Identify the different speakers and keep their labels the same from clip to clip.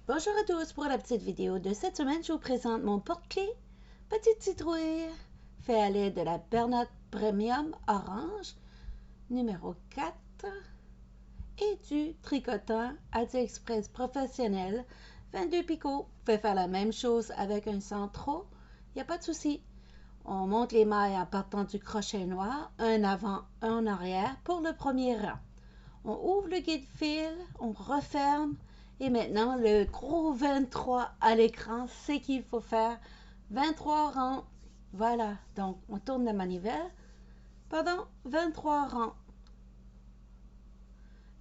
Speaker 1: Bonjour à tous, pour la petite vidéo de cette semaine, je vous présente mon porte-clés Petite Citrouille fait à l'aide de la Bernat Premium Orange numéro 4 et du tricotant AliExpress professionnel 22 picots. Vous pouvez faire la même chose avec un centreau, il n'y a pas de souci. On monte les mailles en partant du crochet noir, un avant, un en arrière pour le premier rang. On ouvre le guide-fil, on referme et maintenant le gros 23 à l'écran, c'est qu'il faut faire 23 rangs. Voilà, donc on tourne la manivelle pendant 23 rangs.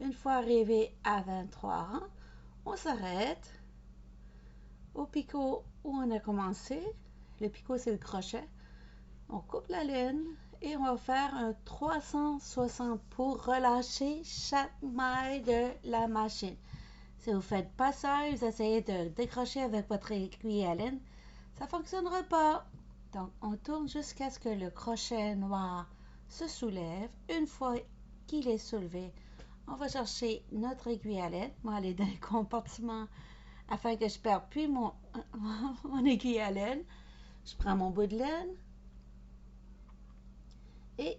Speaker 1: Une fois arrivé à 23 rangs, on s'arrête au picot où on a commencé. Le picot, c'est le crochet. On coupe la laine et on va faire un 360 pour relâcher chaque maille de la machine. Si vous ne faites pas ça, vous essayez de décrocher avec votre aiguille à laine, ça ne fonctionnera pas. Donc, on tourne jusqu'à ce que le crochet noir se soulève. Une fois qu'il est soulevé, on va chercher notre aiguille à laine. Moi, elle est dans le compartiment afin que je ne perde plus mon aiguille à laine. Je prends mon bout de laine et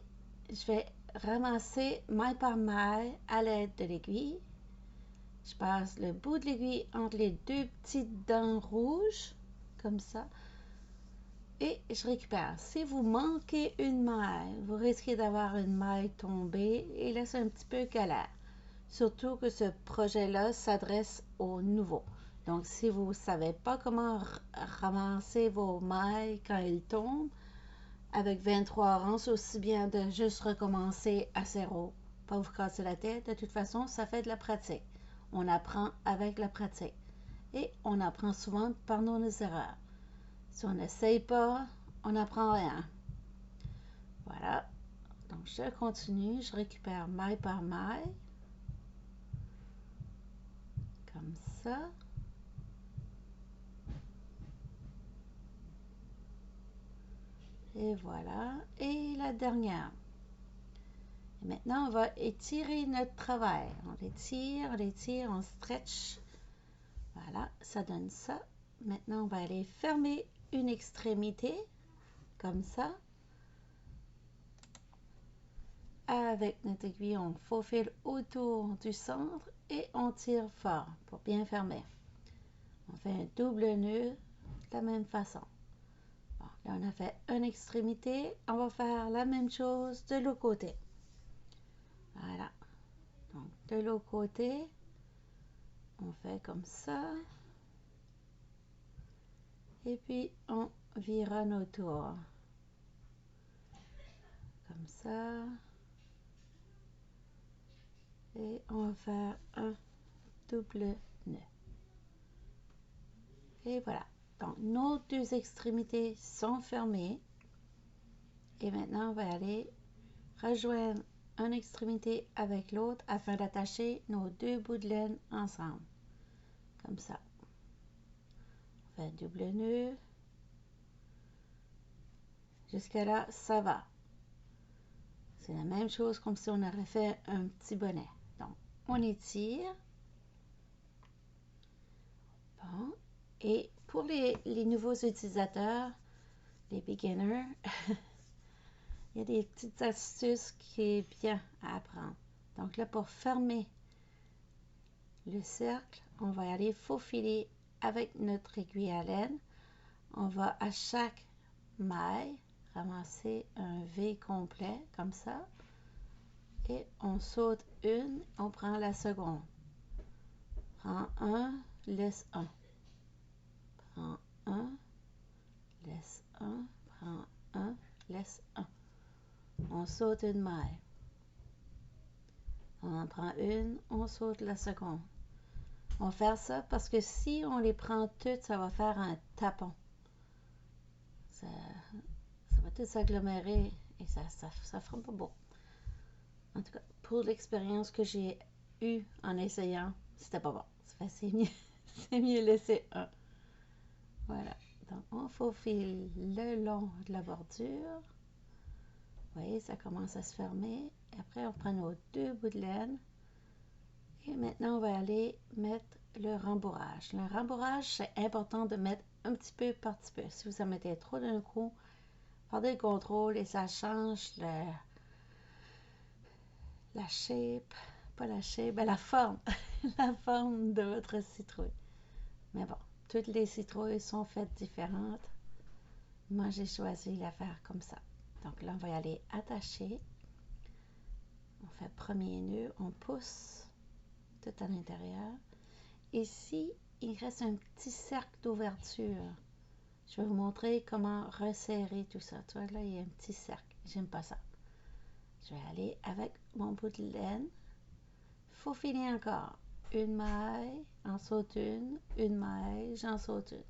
Speaker 1: je vais ramasser maille par maille à l'aide de l'aiguille. Je passe le bout de l'aiguille entre les deux petites dents rouges, comme ça, et je récupère. Si vous manquez une maille, vous risquez d'avoir une maille tombée et là, c'est un petit peu galère. Surtout que ce projet-là s'adresse aux nouveaux. Donc, si vous ne savez pas comment ramasser vos mailles quand elles tombent, avec 23 rangs, c'est aussi bien de juste recommencer à zéro. Pas vous casser la tête. De toute façon, ça fait de la pratique. On apprend avec la pratique. Et on apprend souvent par nos erreurs. Si on n'essaye pas, on n'apprend rien. Voilà. Donc, je continue. Je récupère maille par maille. Comme ça. Et voilà. Et la dernière. Et maintenant, on va étirer notre travail. On l'étire, on stretch. Voilà, ça donne ça. Maintenant, on va aller fermer une extrémité, comme ça. Avec notre aiguille, on faufile autour du centre et on tire fort pour bien fermer. On fait un double nœud de la même façon. Bon, là, on a fait une extrémité. On va faire la même chose de l'autre côté. Voilà. Donc, de l'autre côté, on fait comme ça. Et puis, on vironne autour. Comme ça. Et on va faire un double nœud. Et voilà. Donc, nos deux extrémités sont fermées. Et maintenant, on va aller rejoindre une extrémité avec l'autre afin d'attacher nos deux bouts de laine ensemble. Comme ça. On fait un double nœud. Jusqu'à là, ça va. C'est la même chose comme si on aurait fait un petit bonnet. Donc, on étire. Bon. Et pour les nouveaux utilisateurs, les beginners, il y a des petites astuces qui est bien à apprendre. Donc là, pour fermer le cercle, on va aller faufiler avec notre aiguille à laine. On va à chaque maille ramasser un V complet comme ça. Et on saute une, on prend la seconde. Prends un, laisse un. Prends un, laisse un. Prends un, laisse un. On saute une maille. On en prend une, on saute la seconde. On va faire ça parce que si on les prend toutes, ça va faire un tapon. Ça va tout s'agglomérer et ça fera pas beau. En tout cas, pour l'expérience que j'ai eue en essayant, c'était pas bon. C'est mieux, c'est mieux laisser un. Voilà. Donc, on faufile le long de la bordure. Vous voyez, ça commence à se fermer. Et après, on prend nos deux bouts de laine Et maintenant, on va aller mettre le rembourrage. Le rembourrage, c'est important de mettre un petit peu par petit peu. Si vous en mettez trop d'un coup, perdez le contrôle et ça change la shape, pas la shape, mais la forme, la forme de votre citrouille. Mais bon, toutes les citrouilles sont faites différentes. Moi, j'ai choisi la faire comme ça. Donc là, on va y aller attacher. On fait premier nœud, on pousse tout à l'intérieur. Ici, il reste un petit cercle d'ouverture. Je vais vous montrer comment resserrer tout ça. Tu vois, là, il y a un petit cercle. J'aime pas ça. Je vais aller avec mon bout de laine. Faufiler encore. Une maille, en saute une maille, j'en saute une.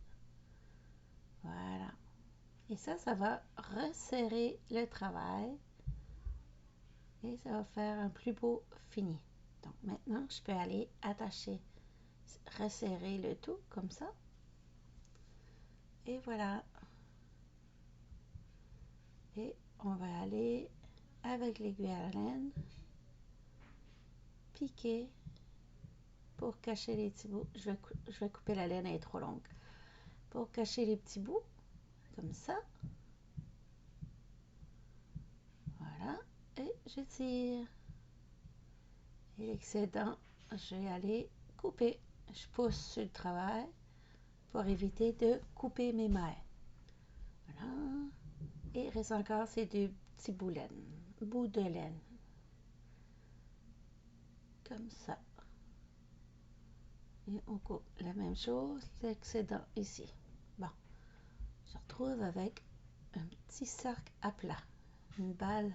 Speaker 1: Voilà. Et ça va resserrer le travail et ça va faire un plus beau fini. Donc maintenant, je peux aller attacher, resserrer le tout comme ça. Et voilà. Et on va aller avec l'aiguille à laine, piquer pour cacher les petits bouts. Je vais couper la laine, elle est trop longue. Pour cacher les petits bouts, comme ça. Voilà. Et je tire. Et l'excédent, je vais aller couper. Je pousse sur le travail pour éviter de couper mes mailles. Voilà. Et il reste encore ces deux petits bouts de laine. Comme ça. Et on coupe la même chose, l'excédent ici. Bon, je retrouve avec un petit cercle à plat, une balle.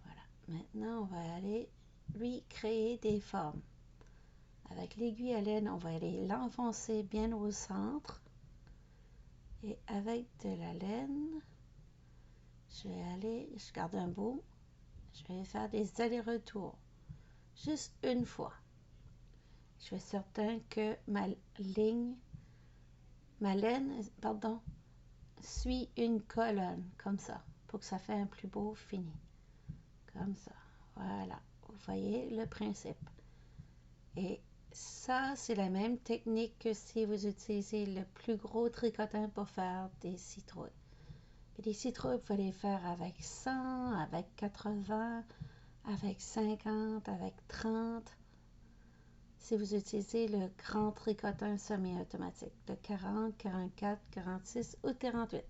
Speaker 1: Voilà. Maintenant, on va aller lui créer des formes. Avec l'aiguille à laine, on va aller l'enfoncer bien au centre. Et avec de la laine, je garde un bout, je vais faire des allers-retours. Juste une fois. Je fais certain que ma laine, suit une colonne, comme ça, pour que ça fasse un plus beau fini. Comme ça. Voilà. Vous voyez le principe. Et ça, c'est la même technique que si vous utilisez le plus gros tricotin pour faire des citrouilles. Puis des citrouilles, vous pouvez les faire avec 100, avec 80, avec 50, avec 30. Si vous utilisez le grand tricotin semi-automatique de 40, 44, 46 ou 48.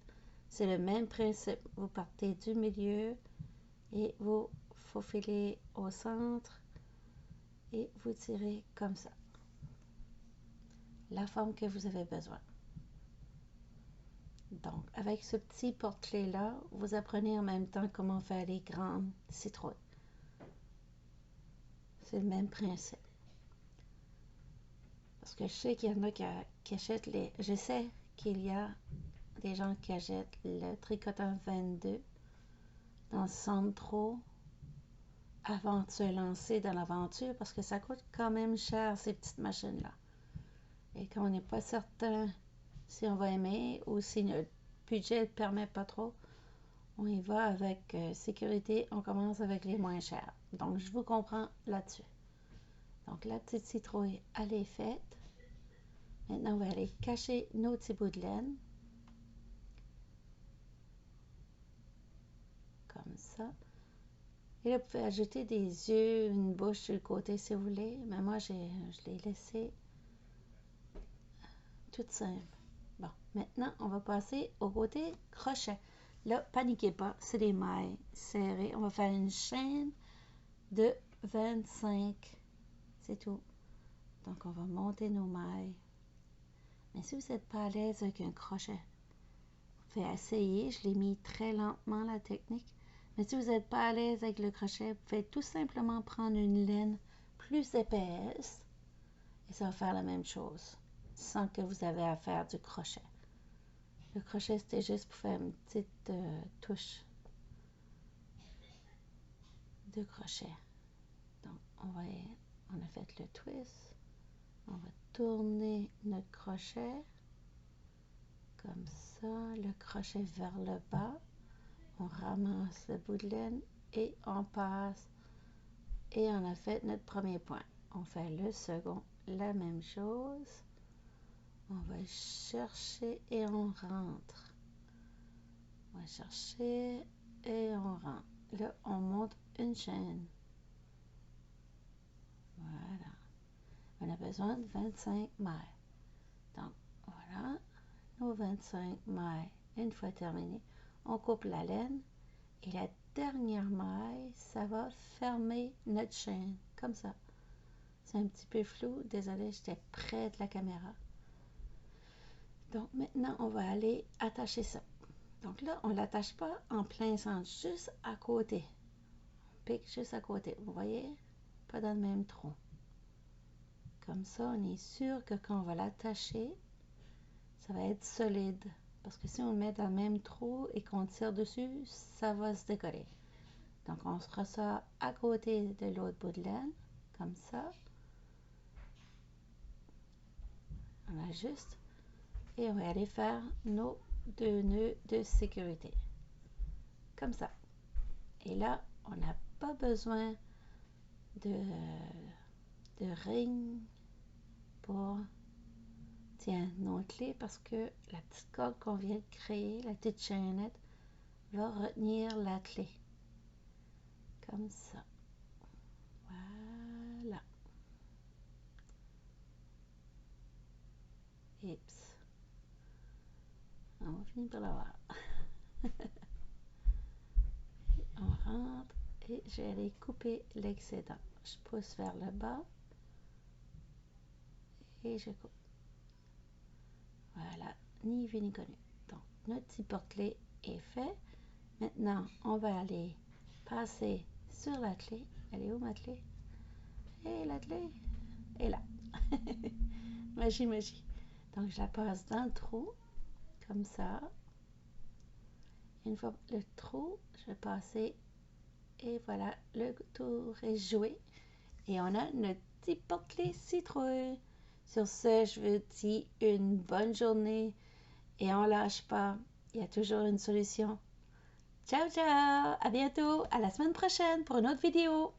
Speaker 1: C'est le même principe. Vous partez du milieu et vous faufilez au centre et vous tirez comme ça. La forme que vous avez besoin. Donc, avec ce petit porte-clés-là, vous apprenez en même temps comment faire les grandes citrouilles. C'est le même principe. Parce que je sais qu'il y en a qui achètent les... Je sais qu'il y a des gens qui achètent le tricotin 22 dans le centre trop avant de se lancer dans l'aventure parce que ça coûte quand même cher ces petites machines-là. Et quand on n'est pas certain si on va aimer ou si notre budget ne permet pas trop, on y va avec sécurité, on commence avec les moins chers. Donc, je vous comprends là-dessus. Donc, la petite citrouille, elle est faite. Maintenant, on va aller cacher nos petits bouts de laine. Comme ça. Et là, vous pouvez ajouter des yeux, une bouche sur le côté si vous voulez. Mais moi, je l'ai laissé toute simple. Bon, maintenant, on va passer au côté crochet. Là, paniquez pas, c'est des mailles serrées. On va faire une chaîne de 25. C'est tout. Donc, on va monter nos mailles. Mais si vous n'êtes pas à l'aise avec un crochet, vous pouvez essayer. Je l'ai mis très lentement, la technique. Mais si vous n'êtes pas à l'aise avec le crochet, vous pouvez tout simplement prendre une laine plus épaisse et ça va faire la même chose sans que vous avez à faire du crochet. Le crochet, c'était juste pour faire une petite touche de crochet. Donc, on a fait le twist. On va tourner notre crochet comme ça, le crochet vers le bas. On ramasse le bout de laine et on passe Et on a fait notre premier point. On fait le second, la même chose. On va chercher et on rentre. On va chercher et on rentre. Là, on monte une chaîne. Voilà. On a besoin de 25 mailles. Donc, voilà, nos 25 mailles. Une fois terminé, on coupe la laine et la dernière maille, ça va fermer notre chaîne, comme ça. C'est un petit peu flou, désolé, j'étais près de la caméra. Donc maintenant, on va aller attacher ça. Donc là, on ne l'attache pas en plein centre, juste à côté. On pique juste à côté, vous voyez? Pas dans le même tronc. Comme ça, on est sûr que quand on va l'attacher, ça va être solide. Parce que si on le met dans le même trou et qu'on tire dessus, ça va se décoller. Donc, on se ressort à côté de l'autre bout de laine, comme ça. On ajuste et on va aller faire nos 2 nœuds de sécurité. Comme ça. Et là, on n'a pas besoin de ring pour nos clés parce que la petite corde qu'on vient de créer, la petite chaînette, va retenir la clé. Comme ça. Voilà. Oups. On va finir par l'avoir. On rentre et je vais aller couper l'excédent. Je pousse vers le bas et je coupe. Voilà, ni vu ni connu. Donc, notre petit porte-clés est fait. Maintenant, on va aller passer sur la clé. Elle est où ma clé? Et la clé est là. Magie, magie. Donc, je la passe dans le trou, comme ça. Une fois le trou, je vais passer et voilà, le tour est joué. Et on a notre petit porte-clés citrouille. Sur ce, je vous dis une bonne journée et on lâche pas. Il y a toujours une solution. Ciao, ciao! À bientôt! À la semaine prochaine pour une autre vidéo!